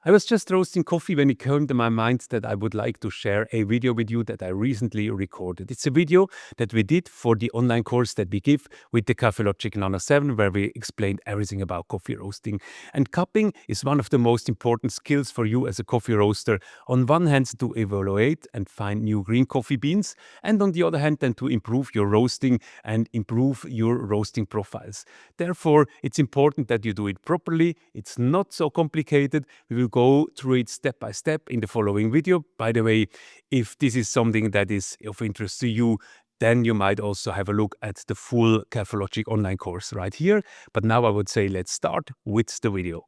I was just roasting coffee when it came to my mind that I would like to share a video with you that I recently recorded. It's a video that we did for the online course that we give with the Kaffelogic Nano 7, where we explained everything about coffee roasting. And cupping is one of the most important skills for you as a coffee roaster. On one hand, to evaluate and find new green coffee beans, and on the other hand, then to improve your roasting and improve your roasting profiles. Therefore, it's important that you do it properly. It's not so complicated. We will go through it step by step in the following video. By the way, if this is something that is of interest to you, then you might also have a look at the full Kaffelogic online course right here. But now I would say let's start with the video.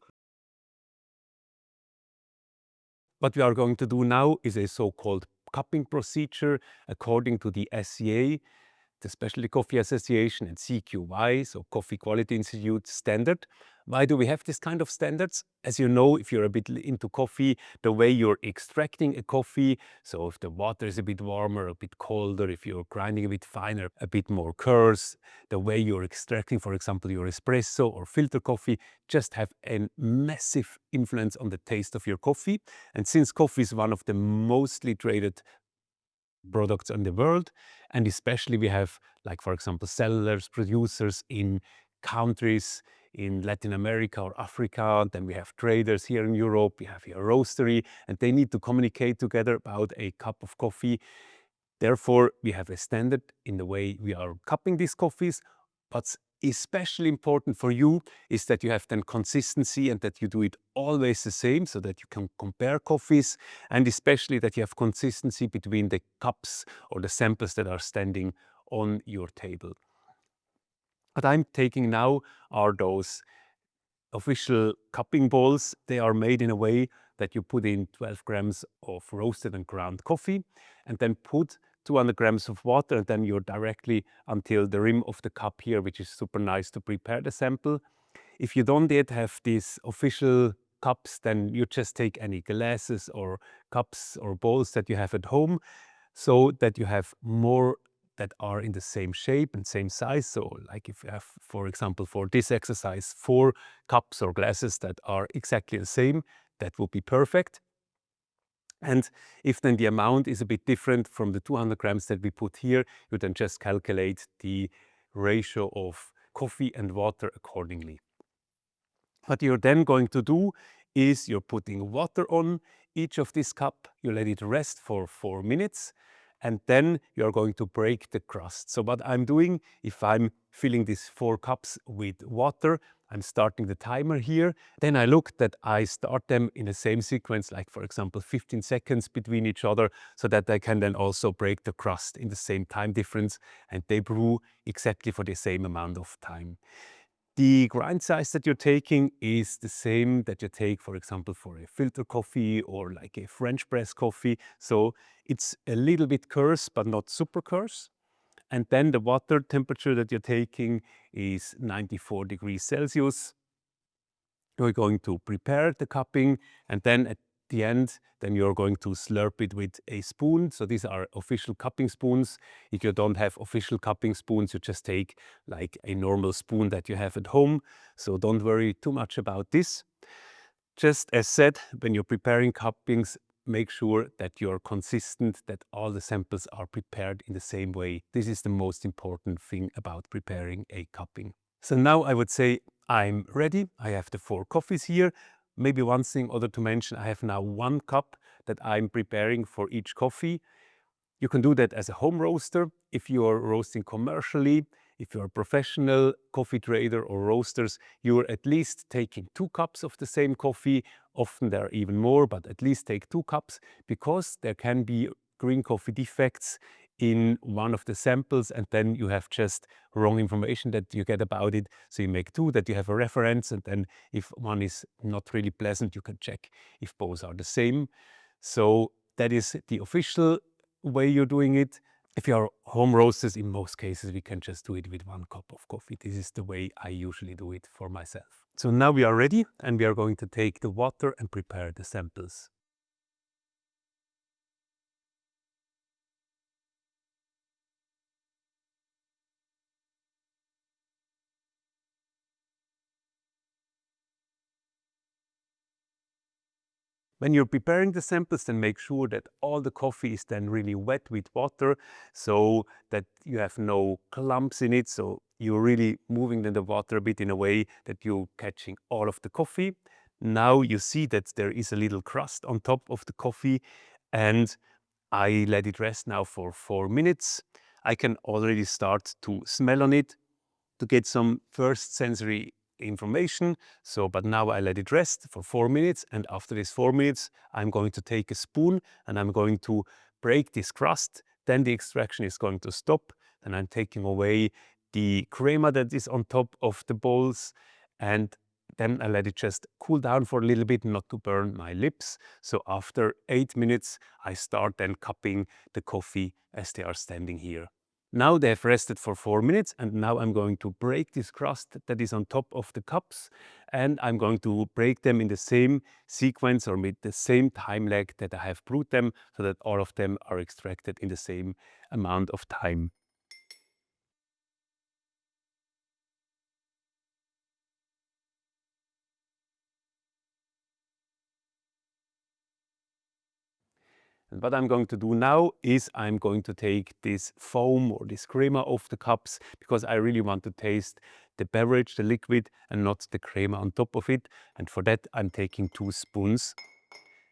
What we are going to do now is a so-called cupping procedure according to the SCA, the Specialty Coffee Association, and CQI, so Coffee Quality Institute standard. Why do we have this kind of standards? As you know, if you're a bit into coffee, the way you're extracting a coffee, so if the water is a bit warmer, a bit colder, if you're grinding a bit finer, a bit more coarse, the way you're extracting, for example, your espresso or filter coffee, just have a massive influence on the taste of your coffee. And since coffee is one of the mostly traded products in the world, and especially we have, like, for example, sellers, producers in countries in Latin America or Africa, then we have traders here in Europe, we have here a roastery, and they need to communicate together about a cup of coffee. Therefore, we have a standard in the way we are cupping these coffees. What's especially important for you is that you have then consistency and that you do it always the same so that you can compare coffees, and especially that you have consistency between the cups or the samples that are standing on your table. What I'm taking now are those official cupping bowls. They are made in a way that you put in 12 grams of roasted and ground coffee and then put 200 grams of water, and then you're directly until the rim of the cup here, which is super nice to prepare the sample. If you don't yet have these official cups, then you just take any glasses or cups or bowls that you have at home, so that you have more that are in the same shape and same size. So like if you have, for example, for this exercise, 4 cups or glasses that are exactly the same, that would be perfect. And if then the amount is a bit different from the 200 grams that we put here, you then just calculate the ratio of coffee and water accordingly. What you're then going to do is you're putting water on each of this cup, you let it rest for 4 minutes, and then you're going to break the crust. So what I'm doing, if I'm filling these 4 cups with water, I'm starting the timer here. Then I look that I start them in the same sequence, like for example 15 seconds between each other, so that I can then also break the crust in the same time difference, and they brew exactly for the same amount of time. The grind size that you're taking is the same that you take, for example, for a filter coffee or like a French press coffee. So it's a little bit coarse, but not super coarse. And then the water temperature that you're taking is 94 degrees Celsius. You're going to prepare the cupping, and then at the end, then you're going to slurp it with a spoon. So these are official cupping spoons. If you don't have official cupping spoons, you just take like a normal spoon that you have at home. So don't worry too much about this. Just as said, when you're preparing cuppings, make sure that you're consistent, that all the samples are prepared in the same way. This is the most important thing about preparing a cupping. So now I would say I'm ready. I have the 4 coffees here. Maybe one thing other to mention, I have now 1 cup that I'm preparing for each coffee. You can do that as a home roaster. If you are roasting commercially, if you're a professional coffee trader or roasters, you're at least taking 2 cups of the same coffee. Often there are even more, but at least take 2 cups, because there can be green coffee defects in one of the samples, and then you have just wrong information that you get about it. So you make 2 that you have a reference, and then if one is not really pleasant, you can check if both are the same. So that is the official way you're doing it. If you are home roasters, in most cases, we can just do it with 1 cup of coffee. This is the way I usually do it for myself. So now we are ready, and we are going to take the water and prepare the samples. When you're preparing the samples, then make sure that all the coffee is then really wet with water so that you have no clumps in it. So you're really moving the water a bit in a way that you're catching all of the coffee. Now you see that there is a little crust on top of the coffee, and I let it rest now for 4 minutes. I can already start to smell on it to get some first sensory information. So, but now I let it rest for 4 minutes, and after these 4 minutes, I'm going to take a spoon and I'm going to break this crust. Then the extraction is going to stop, and I'm taking away the crema that is on top of the bowls, and then I let it just cool down for a little bit, not to burn my lips. So after 8 minutes, I start then cupping the coffee as they are standing here. Now they have rested for 4 minutes, and now I'm going to break this crust that is on top of the cups, and I'm going to break them in the same sequence or with the same time lag that I have brewed them, so that all of them are extracted in the same amount of time. And what I'm going to do now is I'm going to take this foam or this crema off the cups, because I really want to taste the beverage, the liquid, and not the crema on top of it. And for that, I'm taking 2 spoons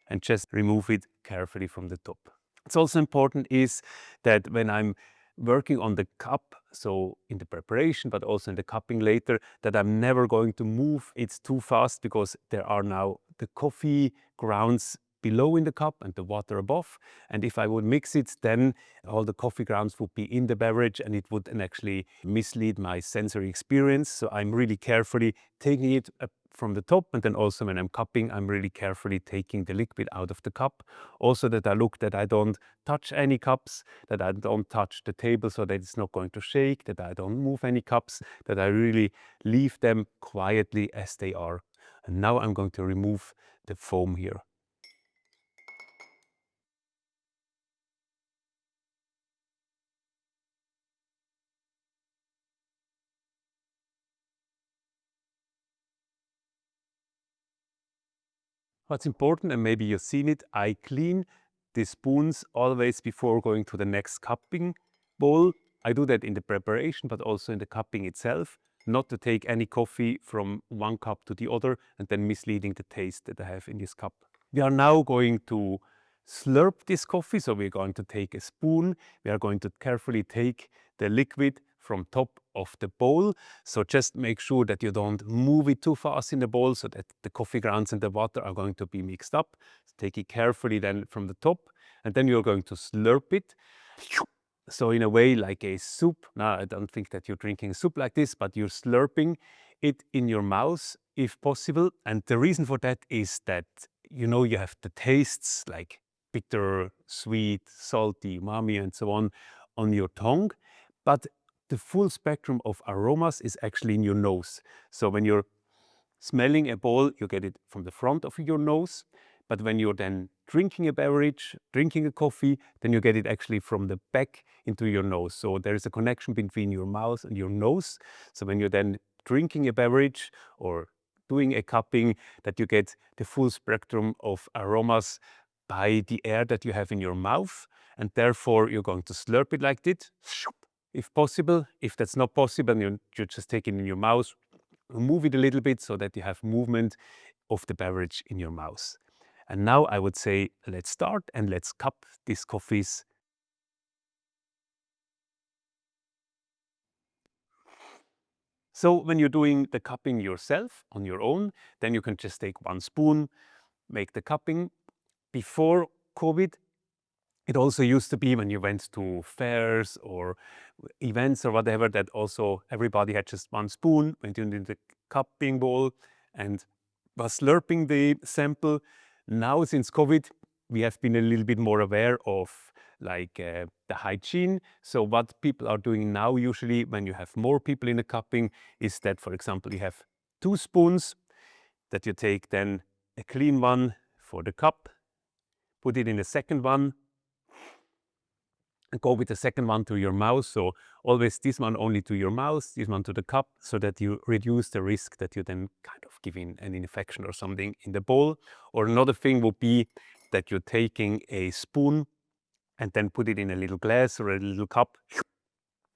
and just remove it carefully from the top. It's also important is that when I'm working on the cup, so in the preparation, but also in the cupping later, that I'm never going to move it too fast, because there are now the coffee grounds below in the cup and the water above. And if I would mix it, then all the coffee grounds would be in the beverage, and it would then actually mislead my sensory experience. So I'm really carefully taking it from the top, and then also when I'm cupping, I'm really carefully taking the liquid out of the cup. Also that I look that I don't touch any cups, that I don't touch the table so that it's not going to shake, that I don't move any cups, that I really leave them quietly as they are. And now I'm going to remove the foam here. What's important, and maybe you've seen it, I clean the spoons always before going to the next cupping bowl. I do that in the preparation, but also in the cupping itself, not to take any coffee from one cup to the other and then misleading the taste that I have in this cup. We are now going to slurp this coffee, so we're going to take a spoon. We are going to carefully take the liquid from top of the bowl. So just make sure that you don't move it too fast in the bowl, so that the coffee grounds and the water are going to be mixed up. So take it carefully then from the top, and then you're going to slurp it. So in a way like a soup. Now, I don't think that you're drinking soup like this, but you're slurping it in your mouth if possible. And the reason for that is that, you have the tastes like bitter, sweet, salty, umami, and so on your tongue. But the full spectrum of aromas is actually in your nose. So when you're smelling a bowl, you get it from the front of your nose. But when you're then drinking a beverage, drinking a coffee, then you get it actually from the back into your nose. So there is a connection between your mouth and your nose. So when you're then drinking a beverage or doing a cupping, that you get the full spectrum of aromas by the air that you have in your mouth. And therefore, you're going to slurp it like this, if possible. If that's not possible, you just take it in your mouth, move it a little bit so that you have movement of the beverage in your mouth. And now I would say, let's start and let's cup these coffees. So when you're doing the cupping yourself on your own, then you can just take 1 spoon, make the cupping. Before COVID, it also used to be when you went to fairs or events or whatever, that also everybody had just 1 spoon, went into the cupping bowl and was slurping the sample. Now, since COVID, we have been a little bit more aware of the hygiene. So what people are doing now, usually when you have more people in a cupping, is that, for example, you have 2 spoons, that you take then a clean one for the cup, put it in a second one, and go with the second one to your mouth. So always this one only to your mouth, this one to the cup, so that you reduce the risk that you then kind of give in an infection or something in the bowl. Or another thing would be that you're taking a spoon and then put it in a little glass or a little cup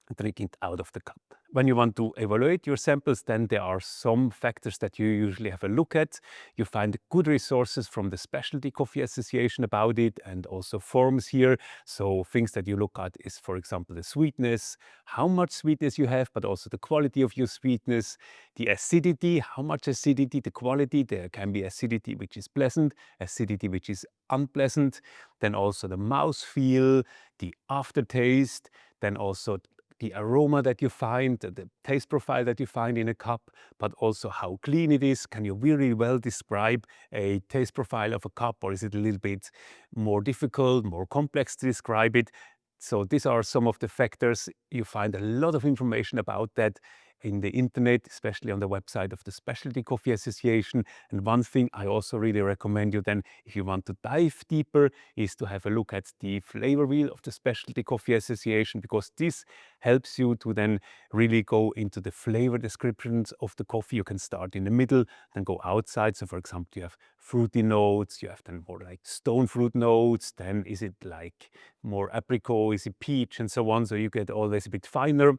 and drink it out of the cup. When you want to evaluate your samples, then there are some factors that you usually have a look at. You find good resources from the Specialty Coffee Association about it, and also forums here. So things that you look at is, for example, the sweetness, how much sweetness you have, but also the quality of your sweetness, the acidity, how much acidity, the quality. There can be acidity which is pleasant, acidity which is unpleasant. Then also the mouthfeel, the aftertaste, then also the aroma that you find, the taste profile that you find in a cup, but also how clean it is. Can you really well describe a taste profile of a cup, or is it a little bit more difficult, more complex to describe it? So these are some of the factors. You find a lot of information about that in the internet, especially on the website of the Specialty Coffee Association. And one thing I also really recommend you then, if you want to dive deeper, is to have a look at the flavor wheel of the Specialty Coffee Association, because this helps you to then really go into the flavor descriptions of the coffee. You can start in the middle, then go outside. So for example, you have fruity notes, you have then more like stone fruit notes, then is it like more apricot, is it peach, and so on. So you get always a bit finer.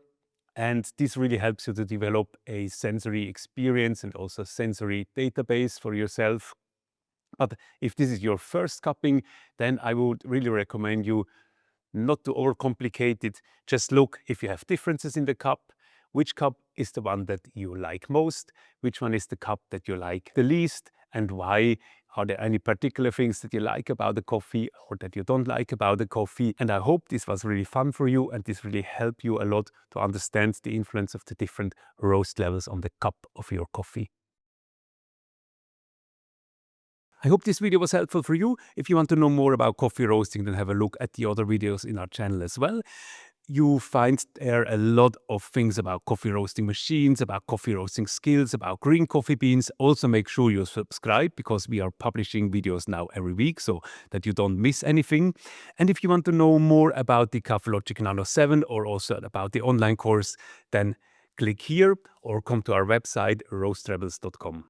And this really helps you to develop a sensory experience and also sensory database for yourself. But if this is your first cupping, then I would really recommend you not to overcomplicate it. Just look if you have differences in the cup. Which cup is the one that you like most? Which one is the cup that you like the least? And why? Are there any particular things that you like about the coffee or that you don't like about the coffee? And I hope this was really fun for you, and this really helped you a lot to understand the influence of the different roast levels on the cup of your coffee. I hope this video was helpful for you. If you want to know more about coffee roasting, then have a look at the other videos in our channel as well. You find there a lot of things about coffee roasting machines, about coffee roasting skills, about green coffee beans. Also make sure you subscribe, because we are publishing videos now every week so that you don't miss anything. And if you want to know more about the Kaffelogic Nano 7 or also about the online course, then click here or come to our website roastrebels.com.